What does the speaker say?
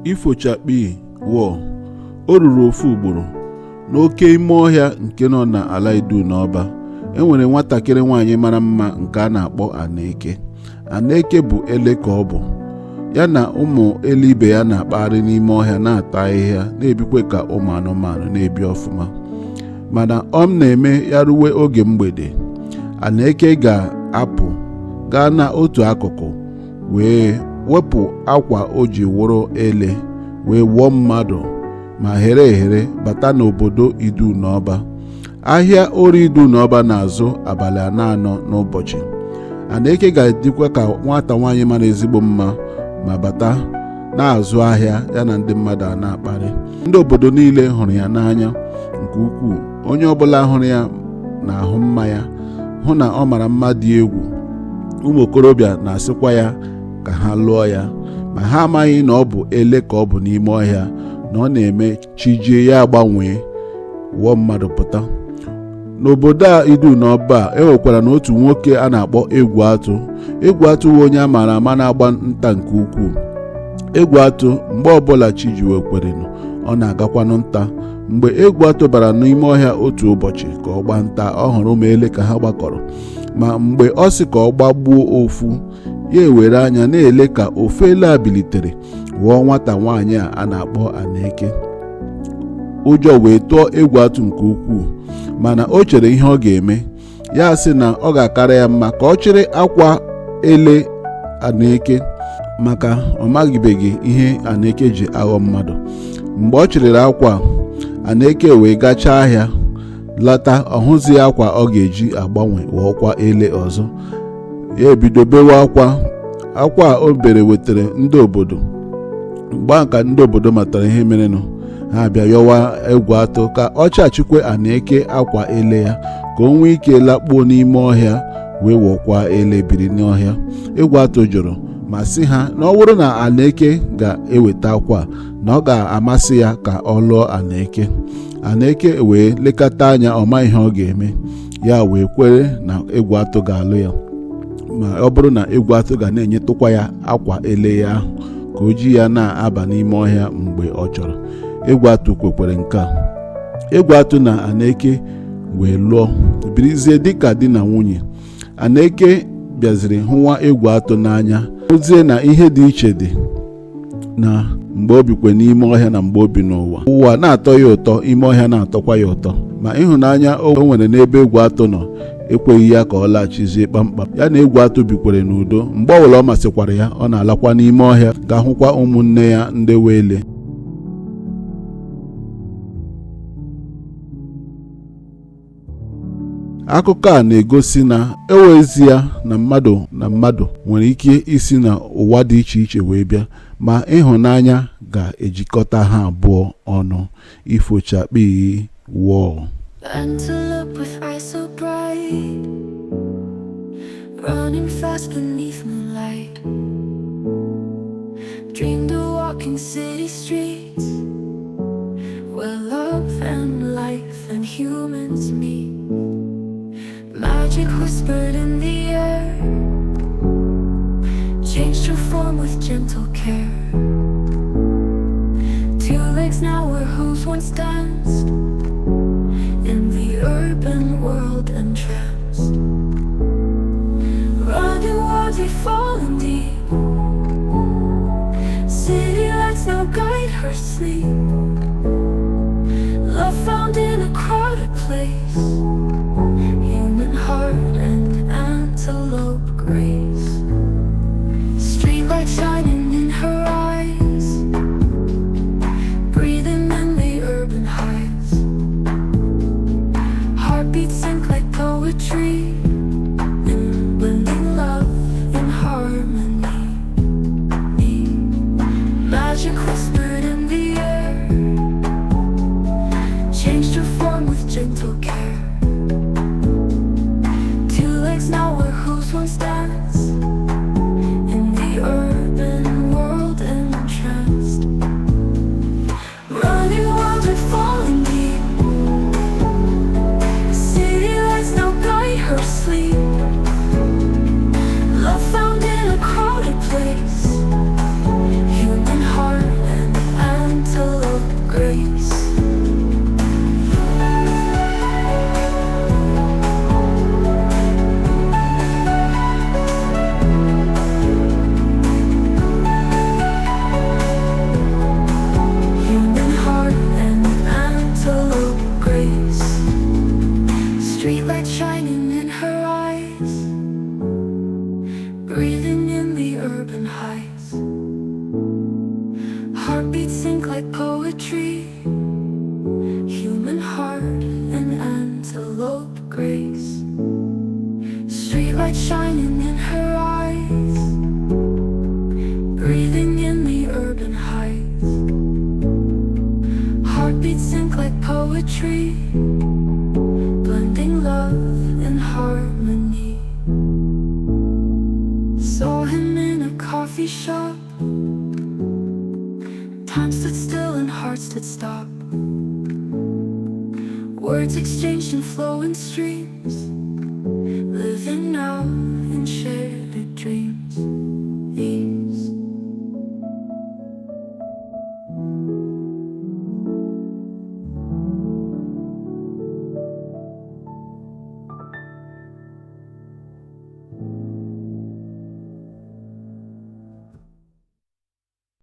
Ifochakpi wụọ o ruru ofu ugboro n'oke ime ọhịa nke nọ n'ala Idu n'ọba. Enwere nwatakịrị nwaanyị mara mma nke a na-akpọ Aneke. Aneke bụ ele ka ọ bụ, ya na ụmụ ele ibe ya na-akpagharị n'ime ọhịa na-ata ahịhịa, na-ebikwe ka ụmụ anụmanụ na-ebi ọfụma. Mana ọ na-eme ya ruwe oge mgbede, Aneke ga-apụ gaa na otu akụkụ wee wepụ akwa o ji wụrụ ele wee wụọ mmadụ ma here ehere bata n'obodo Idu n'ọba. Ahịa ori Idu n'ọba na-azụ abalị 4 n'ụbọchị. Aneke ga-adịkwa ka nwata nwaanyị mara ezigbo mma ma bata na-azụ ahịa ya na ndị mmadụ a na-akparị. Ndị obodo niile hụrụ ya n'anya nke ukwuu. Onye ọbụla hụrụ ya na-ahụ mma ya, hụ na ọ mara mma dị egwu. Ụmụ okorobịa na-asịkwa ya ka ha lụọ ya, ma ha amaghị na ọ bụ ele ka ọ bụ n'ime ọhịa, na ọ na-eme chijie ya agbanwee wụọ mmadụ pụta. N'obodo a Idu n'ọba a enwekwara n'otu nwoke a na-akpọ Egwu Atụ. Egwu Atụ bụ onye a maara ama na-agba nta nke ukwuu. Egwu Atụ mgbe ọbụla chi jiwe kwerenụ ọ na-agakwanụ nta. Mgbe Egwu Atụ bara n'ime ọhịa otu ụbọchị ka ọ gbaa nta, ọ hụrụ ụmụ ele ka ha gbakọrọ, ma mgbe ọ sị ka ọ gbagbuo ofu, ya ewere anya na-ele ka ofu ele a bilitere wụọ nwata nwaanyị a na-akpọ Aneke. Ụjọ wee tụọ Egwu Atụ nke ukwuu, mana o chere ihe ọ ga-eme. Ya sị na ọ ga-akara ya mma ka ọ chịrị akwa ele Aneke, maka ọ maghịbeghị ihe Aneke ji aghọ mmadụ. Mgbe ọ chịrịrị akwa, Aneke wee gachaa ahịa lata, ọ hụzi akwa ọ ga-eji agbanwe ghọọkwa ele ọzọ. Ya ebido bewe akwa o bere wetara ndị obodo. Mgbe ka ndị obodo matara ihe merenụ, ha bịa yọwa Egwu Atụ ka ọ chachikwe Aneke akwa ele ya ka o nwee ike lakpuo n'ime ọhịa wee wọkwa ele biri n'ọhịa. Egwu Atụ jụrụ ma sị ha na ọ bụrụ na Aneke ga-eweta akwa, na ọ ga-amasị ya ka ọ lụọ Aneke. Aneke wee lekọta anya, ọ ma ihe ọ ga-eme, ya wee kwere na Egwu Atụ ga-alụ ya, ma ọ bụrụ na Egwu Atụ ga na-enyetụkwa ya akwa ele ya ahụ ka o ji ya na-aba n'ime ọhịa mgbe ọ chọrọ. Egwu Atụ kwekwere nke a. Egwu Atụ na Aneke wee lụọ birizie dịka di na nwunye. Aneke bịaziri hụwa Egwu Atụ n'anya, hụzie na ihe dị iche dị na mgbe o bikwe n'ime ọhịa na mgbe o bi n'ụwa. Ụwa na-atọ ya ụtọ, ime ọhịa na-atọkwa ya ụtọ, ma ịhụnanya o nwere n'ebe Egwu Atụ nọ ekweghị ya ka ọ laghachizie kpamkpam. Ya na Egwu Atụ bikwere n'udo. Mgbe ọbụla ọ masịkwara ya, ọ na-alakwa n'ime ọhịa ga-ahụkwa ụmụnne ya ndị wele. Akụkọ a na-egosi na ewezie na mmadụ nwere ike isi na ụwa dị iche iche wee bịa, ma ịhụnanya ga-ejikọta ha abụọ ọnụ. Ifochakpi wụọ. Antelope with eyes so bright, running fast beneath moonlight, dreamed of walking city streets where love and life and humans meet. Magic whispered in the air, changed her form with gentle care. 2 legs now were whose once danced in the urban world entranced. Running wildly, falling deep, city lights now guide her sleep. Love found in a crowded place, human heart and antelope grace. Streetlight shining in her eyes, breathing in the urban highs. Heartbeats sync like poetry, blending love in harmony. Magic whispered in the air, changed her form with gentle care. 2 legs now were whose once danced in the urban world entranced. Running wild and falling deep, city lights now guide her sleep. Love found in a crowded place, human heart and Heartbeats sync like poetry, human heart and antelope grace. Streetlight shining in her eyes, breathing in the urban heights. Heartbeats sync like poetry, blending love and harmony. Saw him in a coffee shop. Time stood still and hearts stood stop. Words exchanged in flowing streams, living now